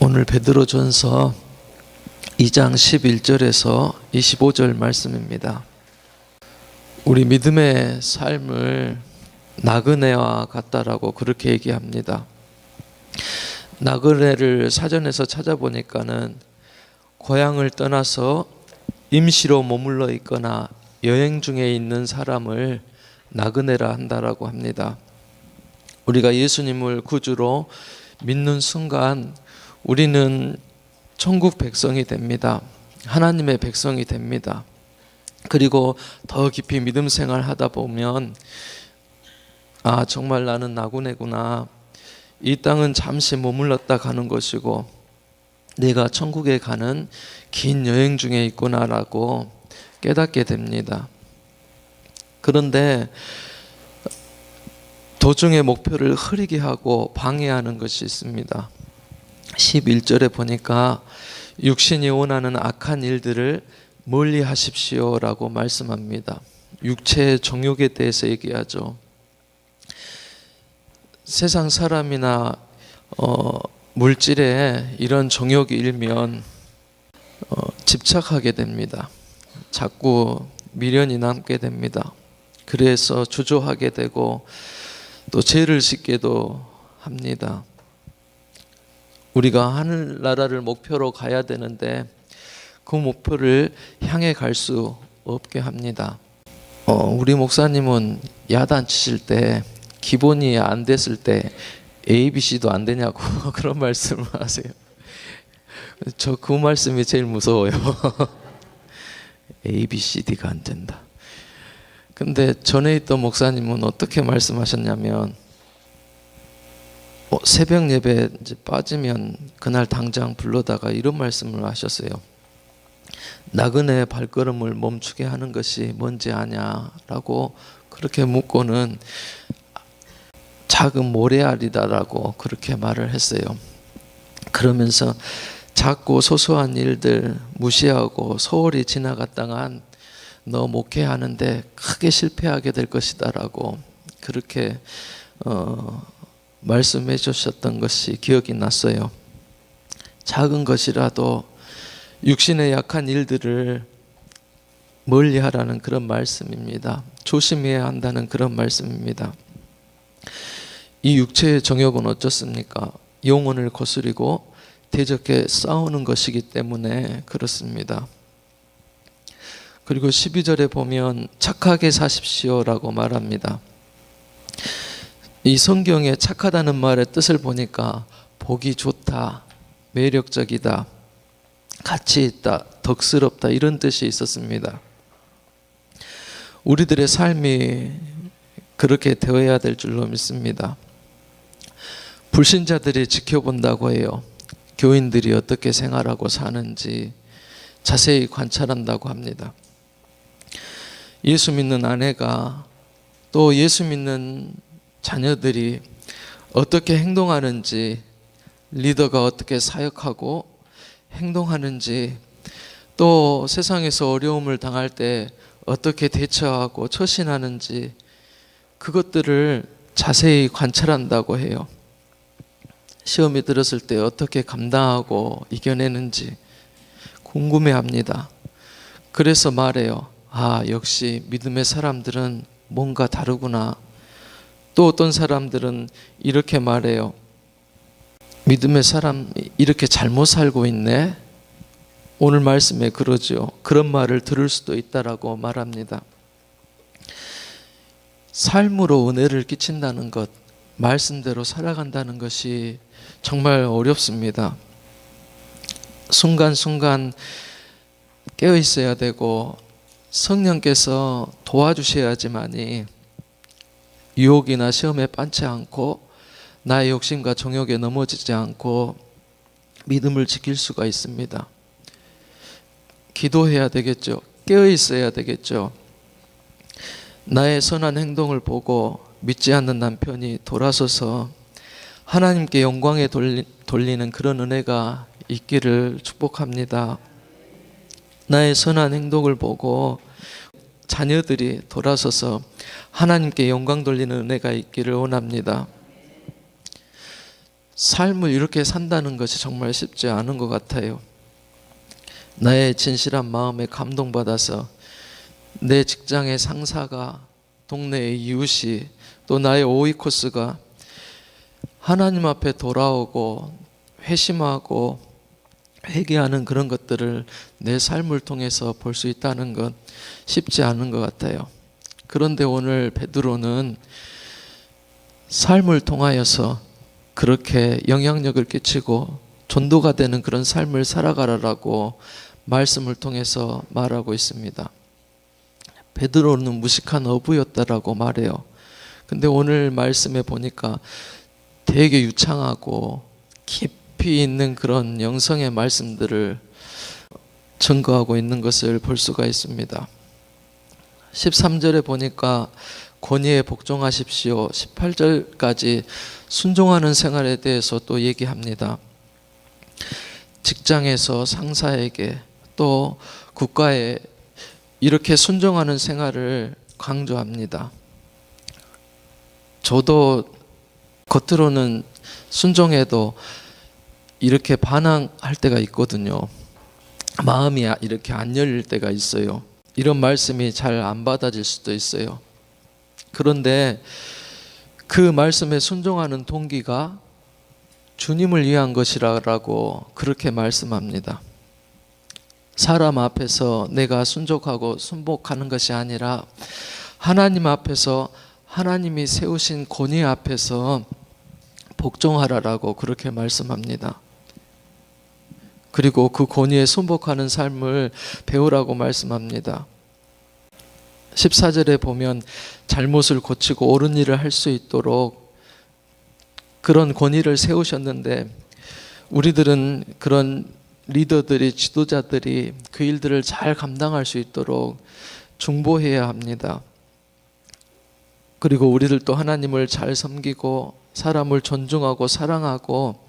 오늘 베드로전서 2장 11절에서 25절 말씀입니다. 우리 믿음의 삶을 나그네와 같다라고 그렇게 얘기합니다. 나그네를 사전에서 찾아보니까는 고향을 떠나서 임시로 머물러 있거나 여행 중에 있는 사람을 나그네라 한다라고 합니다. 우리가 예수님을 구주로 믿는 순간 우리는 천국 백성이 됩니다. 하나님의 백성이 됩니다. 그리고 더 깊이 믿음 생활 하다 보면 정말 나는 나그네구나. 이 땅은 잠시 머물렀다 가는 것이고 내가 천국에 가는 긴 여행 중에 있구나라고 깨닫게 됩니다. 그런데 도중에 목표를 흐리게 하고 방해하는 것이 있습니다. 11절에 보니까 육신이 원하는 악한 일들을 멀리 하십시오라고 말씀합니다. 육체의 정욕에 대해서 얘기하죠. 세상 사람이나 물질에 이런 정욕이 일면 집착하게 됩니다. 자꾸 미련이 남게 됩니다. 그래서 주저하게 되고 또 죄를 짓게도 합니다. 우리가 하늘나라를 목표로 가야 되는데 그 목표를 향해 갈 수 없게 합니다. 우리 목사님은 야단치실 때 기본이 안 됐을 때 ABC도 안 되냐고 그런 말씀을 하세요. 저 그 말씀이 제일 무서워요. ABCD가 안 된다. 근데 전에 있던 목사님은 어떻게 말씀하셨냐면 새벽 예배 이제 빠지면 그날 당장 불러다가 이런 말씀을 하셨어요. 나그네의 발걸음을 멈추게 하는 것이 뭔지 아냐라고 그렇게 묻고는 작은 모래알이다라고 그렇게 말을 했어요. 그러면서 작고 소소한 일들 무시하고 소홀히 지나갔다간 너 목회하는데 크게 실패하게 될 것이다라고 그렇게 말씀해 주셨던 것이 기억이 났어요. 작은 것이라도 육신의 약한 일들을 멀리 하라는 그런 말씀입니다. 조심해야 한다는 그런 말씀입니다. 이 육체의 정욕은 어떻습니까? 영혼을 거스리고 대적해 싸우는 것이기 때문에 그렇습니다. 그리고 12절에 보면 착하게 사십시오라고 말합니다. 이 성경에 착하다는 말의 뜻을 보니까 보기 좋다, 매력적이다, 가치 있다, 덕스럽다 이런 뜻이 있었습니다. 우리들의 삶이 그렇게 되어야 될 줄로 믿습니다. 불신자들이 지켜본다고 해요. 교인들이 어떻게 생활하고 사는지 자세히 관찰한다고 합니다. 예수 믿는 아내가 또 예수 믿는 자녀들이 어떻게 행동하는지, 리더가 어떻게 사역하고 행동하는지, 또 세상에서 어려움을 당할 때 어떻게 대처하고 처신하는지 그것들을 자세히 관찰한다고 해요. 시험이 들었을 때 어떻게 감당하고 이겨내는지 궁금해합니다. 그래서 말해요. 역시 믿음의 사람들은 뭔가 다르구나. 또 어떤 사람들은 이렇게 말해요. 믿음의 사람 이렇게 잘못 살고 있네. 오늘 말씀에 그러죠. 그런 말을 들을 수도 있다라고 말합니다. 삶으로 은혜를 끼친다는 것, 말씀대로 살아간다는 것이 정말 어렵습니다. 순간순간 깨어 있어야 되고 성령께서 도와주셔야지만이 유혹이나 시험에 빠지지 않고 나의 욕심과 정욕에 넘어지지 않고 믿음을 지킬 수가 있습니다. 기도해야 되겠죠. 깨어 있어야 되겠죠. 나의 선한 행동을 보고 믿지 않는 남편이 돌아서서 하나님께 영광에 돌리는 그런 은혜가 있기를 축복합니다. 나의 선한 행동을 보고 자녀들이 돌아서서 하나님께 영광 돌리는 은혜가 있기를 원합니다. 삶을 이렇게 산다는 것이 정말 쉽지 않은 것 같아요. 나의 진실한 마음에 감동받아서 내 직장의 상사가, 동네의 이웃이, 또 나의 오이코스가 하나님 앞에 돌아오고 회심하고 회개하는 그런 것들을 내 삶을 통해서 볼 수 있다는 건 쉽지 않은 것 같아요. 그런데 오늘 베드로는 삶을 통하여서 그렇게 영향력을 끼치고 전도가 되는 그런 삶을 살아가라라고 말씀을 통해서 말하고 있습니다. 베드로는 무식한 어부였다라고 말해요. 근데 오늘 말씀에 보니까 되게 유창하고 깊이 있는 그런 영성의 말씀들을 증거하고 있는 것을 볼 수가 있습니다. 13절에 보니까 권위에 복종하십시오. 18절까지 순종하는 생활에 대해서 또 얘기합니다. 직장에서 상사에게 또 국가에 이렇게 순종하는 생활을 강조합니다. 저도 겉으로는 순종해도 이렇게 반항할 때가 있거든요. 마음이 이렇게 안 열릴 때가 있어요. 이런 말씀이 잘 안 받아질 수도 있어요. 그런데 그 말씀에 순종하는 동기가 주님을 위한 것이라고 그렇게 말씀합니다. 사람 앞에서 내가 순종하고 순복하는 것이 아니라 하나님 앞에서 하나님이 세우신 권위 앞에서 복종하라라고 그렇게 말씀합니다. 그리고 그 권위에 순복하는 삶을 배우라고 말씀합니다. 14절에 보면 잘못을 고치고 옳은 일을 할 수 있도록 그런 권위를 세우셨는데 우리들은 그런 리더들이, 지도자들이 그 일들을 잘 감당할 수 있도록 중보해야 합니다. 그리고 우리들도 하나님을 잘 섬기고 사람을 존중하고 사랑하고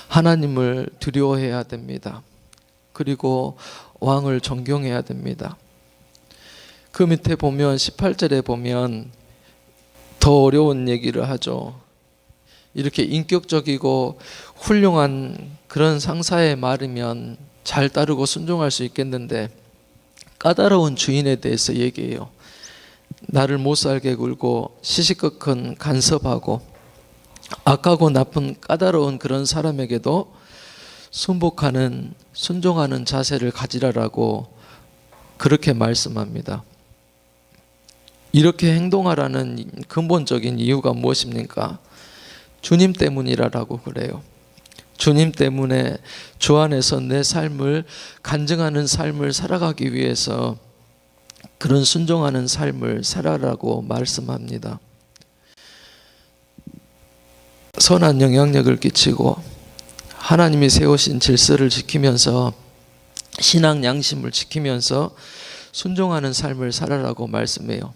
하나님을 두려워해야 됩니다. 그리고 왕을 존경해야 됩니다. 그 밑에 보면 18절에 보면 더 어려운 얘기를 하죠. 이렇게 인격적이고 훌륭한 그런 상사의 말이면 잘 따르고 순종할 수 있겠는데 까다로운 주인에 대해서 얘기해요. 나를 못 살게 굴고 시시각각 간섭하고 악하고 나쁜 까다로운 그런 사람에게도 순복하는, 순종하는 자세를 가지라라고 그렇게 말씀합니다. 이렇게 행동하라는 근본적인 이유가 무엇입니까? 주님 때문이라고 그래요. 주님 때문에 주 안에서 내 삶을 간증하는 삶을 살아가기 위해서 그런 순종하는 삶을 살아라고 말씀합니다. 선한 영향력을 끼치고 하나님이 세우신 질서를 지키면서 신앙 양심을 지키면서 순종하는 삶을 살아라고 말씀해요.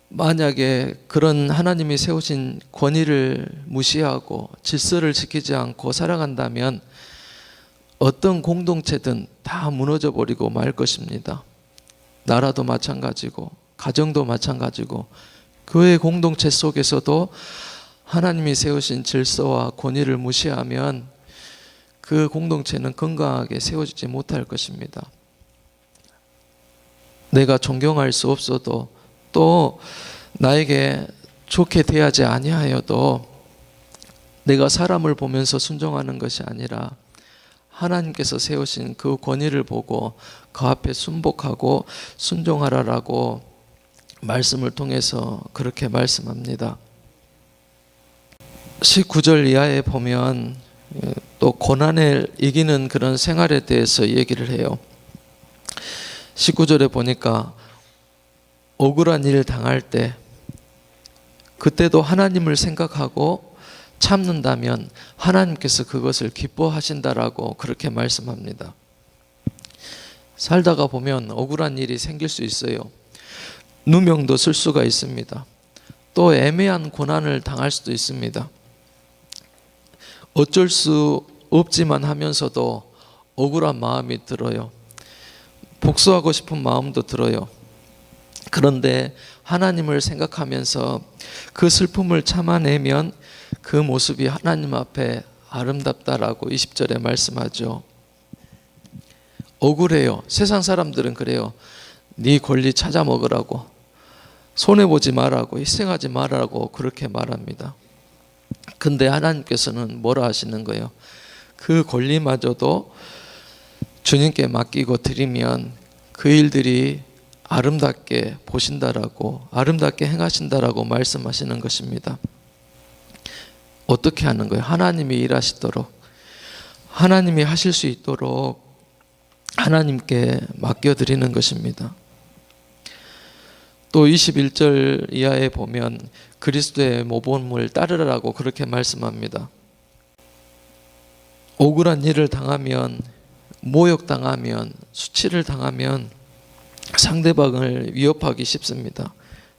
만약에 그런 하나님이 세우신 권위를 무시하고 질서를 지키지 않고 살아간다면 어떤 공동체든 다 무너져 버리고 말 것입니다. 나라도 마찬가지고 가정도 마찬가지고 교회 공동체 속에서도 하나님이 세우신 질서와 권위를 무시하면 그 공동체는 건강하게 세워지지 못할 것입니다. 내가 존경할 수 없어도 또 나에게 좋게 대하지 아니하여도 내가 사람을 보면서 순종하는 것이 아니라 하나님께서 세우신 그 권위를 보고 그 앞에 순복하고 순종하라라고 말씀을 통해서 그렇게 말씀합니다. 19절 이하에 보면 또 고난을 이기는 그런 생활에 대해서 얘기를 해요. 19절에 보니까 억울한 일을 당할 때 그때도 하나님을 생각하고 참는다면 하나님께서 그것을 기뻐하신다라고 그렇게 말씀합니다. 살다가 보면 억울한 일이 생길 수 있어요. 누명도 쓸 수가 있습니다. 또 애매한 고난을 당할 수도 있습니다. 어쩔 수 없지만 하면서도 억울한 마음이 들어요. 복수하고 싶은 마음도 들어요. 그런데 하나님을 생각하면서 그 슬픔을 참아내면 그 모습이 하나님 앞에 아름답다라고 20절에 말씀하죠. 억울해요. 세상 사람들은 그래요. 네 권리 찾아 먹으라고, 손해보지 말라고, 희생하지 말라고 그렇게 말합니다. 근데 하나님께서는 뭐라 하시는 거예요? 그 권리마저도 주님께 맡기고 드리면 그 일들이 아름답게 보신다라고, 아름답게 행하신다라고 말씀하시는 것입니다. 어떻게 하는 거예요? 하나님이 일하시도록, 하나님이 하실 수 있도록 하나님께 맡겨드리는 것입니다. 또 21절 이하에 보면 그리스도의 모범을 따르라고 그렇게 말씀합니다. 억울한 일을 당하면, 모욕당하면, 수치를 당하면 상대방을 위협하기 쉽습니다.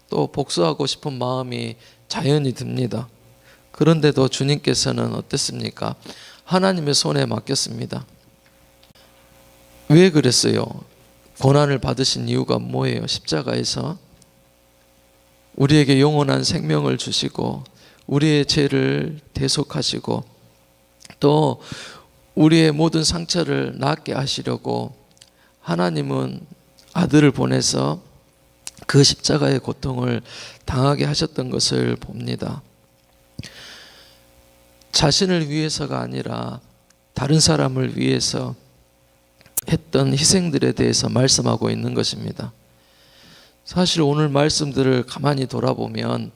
또 복수하고 싶은 마음이 자연히 듭니다. 그런데도 주님께서는 어땠습니까? 하나님의 손에 맡겼습니다. 왜 그랬어요? 고난을 받으신 이유가 뭐예요? 십자가에서 우리에게 영원한 생명을 주시고 우리의 죄를 대속하시고 또 우리의 모든 상처를 낫게 하시려고 하나님은 아들을 보내서 그 십자가의 고통을 당하게 하셨던 것을 봅니다. 자신을 위해서가 아니라 다른 사람을 위해서 했던 희생들에 대해서 말씀하고 있는 것입니다. 사실 오늘 말씀들을 가만히 돌아보면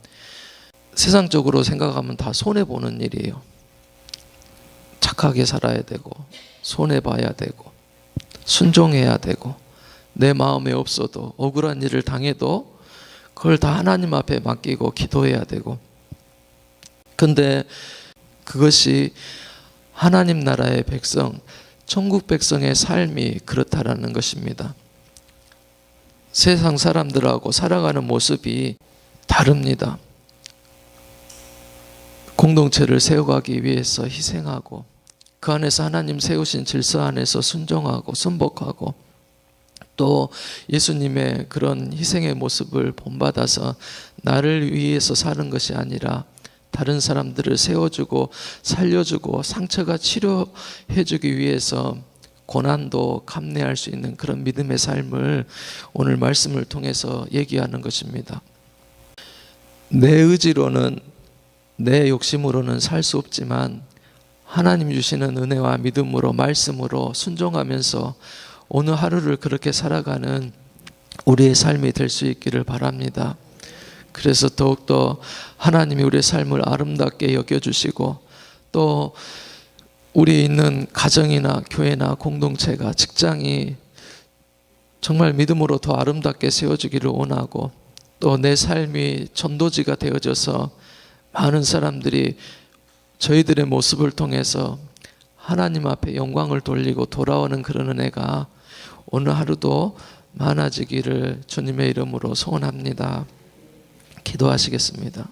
세상적으로 생각하면 다 손해보는 일이에요. 착하게 살아야 되고, 손해봐야 되고, 순종해야 되고, 내 마음에 없어도 억울한 일을 당해도 그걸 다 하나님 앞에 맡기고 기도해야 되고, 근데 그것이 하나님 나라의 백성, 천국 백성의 삶이 그렇다라는 것입니다. 세상 사람들하고 살아가는 모습이 다릅니다. 공동체를 세워가기 위해서 희생하고 그 안에서 하나님 세우신 질서 안에서 순종하고 순복하고 또 예수님의 그런 희생의 모습을 본받아서 나를 위해서 사는 것이 아니라 다른 사람들을 세워주고 살려주고 상처가 치료해주기 위해서 고난도 감내할 수 있는 그런 믿음의 삶을 오늘 말씀을 통해서 얘기하는 것입니다. 내 의지로는, 내 욕심으로는 살 수 없지만 하나님 주시는 은혜와 믿음으로, 말씀으로 순종하면서 오늘 하루를 그렇게 살아가는 우리의 삶이 될 수 있기를 바랍니다. 그래서 더욱더 하나님이 우리의 삶을 아름답게 여겨주시고 또 우리 있는 가정이나 교회나 공동체가, 직장이 정말 믿음으로 더 아름답게 세워지기를 원하고 또 내 삶이 전도지가 되어져서 많은 사람들이 저희들의 모습을 통해서 하나님 앞에 영광을 돌리고 돌아오는 그런 은혜가 오늘 하루도 많아지기를 주님의 이름으로 소원합니다. 기도하시겠습니다.